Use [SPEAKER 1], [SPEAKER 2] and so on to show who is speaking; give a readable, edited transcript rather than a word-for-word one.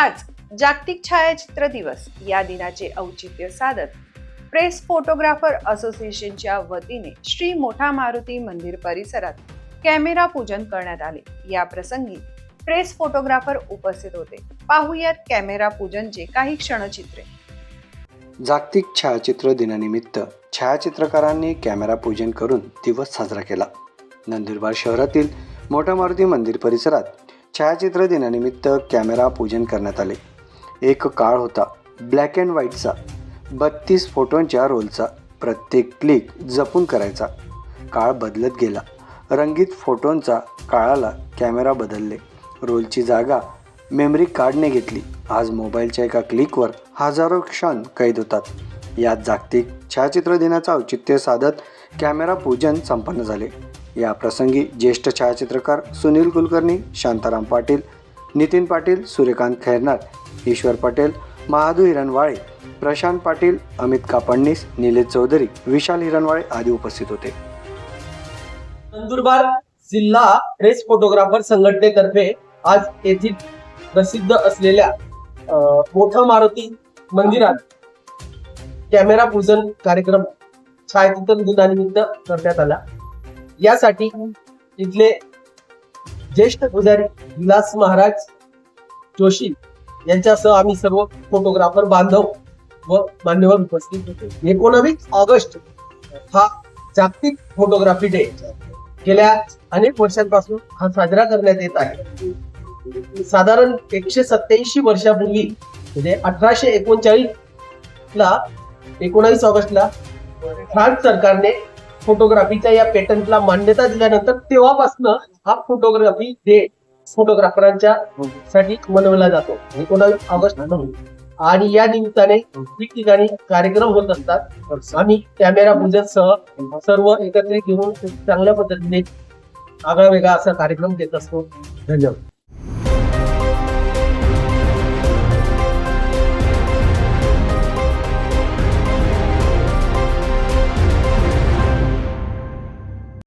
[SPEAKER 1] आज जागतिक छायाचित्र दिवस या दिनाचे औचित्य साधत प्रेस फोटोग्राफर असोसिएशनच्या वतीने श्री मोठा मारुती मंदिर परिसरात कॅमेरा पूजन करण्यात आले। या प्रसंगी प्रेस फोटोग्राफर उपस्थित होते। पाहुयात कॅमेरा पूजनचे काही क्षणचित्रे।
[SPEAKER 2] जागतिक छायाचित्र दिनानिमित्त छायाचित्रकारांनी कॅमेरा पूजन करून दिवस साजरा केला। नंदुरबार शहरातील मोठा मारुती मंदिर परिसरात छायाचित्र दिनानिमित्त कॅमेरा पूजन करण्यात आले। एक काळ होता ब्लॅक अँड व्हाईटचा, 32 फोटोंच्या रोलचा, प्रत्येक क्लिक जपून करायचा। काळ बदलत गेला, रंगीत फोटोंचा काळाला कॅमेरा बदलले, रोलची जागा मेमरी कार्डने घेतली। आज मोबाईलच्या एका क्लिकवर हजारो क्षण कैद होतात। यात जागतिक छायाचित्र दिनाचा औचित्य साधत कॅमेरा पूजन संपन्न झाले। या प्रसंगी ज्येष्ठ छायाचित्रकार सुनील कुलकर्णी, शांताराम पाटील, नितीन पाटील, सूर्यकांत खैरनार, ईश्वर पटेल, महादू हिरणवाळे, प्रशांत पाटील, अमित कापडनीस, निलेश चौधरी, विशाल हिरणवाळे आदी उपस्थित होते।
[SPEAKER 3] नंदुरबार जिल्हा प्रेस फोटोग्राफर संघटनेतर्फे आज येथील प्रसिद्ध असलेल्या मोठा मारुती मंदिरात कॅमेरा पूजन कार्यक्रम छायाचित्र दिनानिमित्त करण्यात आला। यासाठी इथले ज्येष्ठ पुजारी विलास महाराज जोशी यांच्यासह आम्ही सर्व फोटोग्राफर बांधव व मान्यवर उपस्थित होते। 19 ऑगस्ट हा जागतिक फोटोग्राफी डे गेल्या अनेक वर्षांपासून हा साजरा करण्यात येत आहे। साधारण 187 वर्षापूर्वी म्हणजे 1839 ला 19 ऑगस्टला फ्रान्स सरकारने फोटोग्राफीच्या या पेटंटला मान्यता दिल्यानंतर तेव्हापासून हा फोटोग्राफी डे फोटोग्राफरांच्या साठी मनवला जातो 19 ऑगस्ट। आणि या निमित्ताने ठिकठिकाणी कार्यक्रम होत असतात। आम्ही कॅमेरा पूजन सह सर्व एकत्रित घेऊन चांगल्या पद्धतीने आगळा वेगळा असा कार्यक्रम देत असतो। धन्यवाद।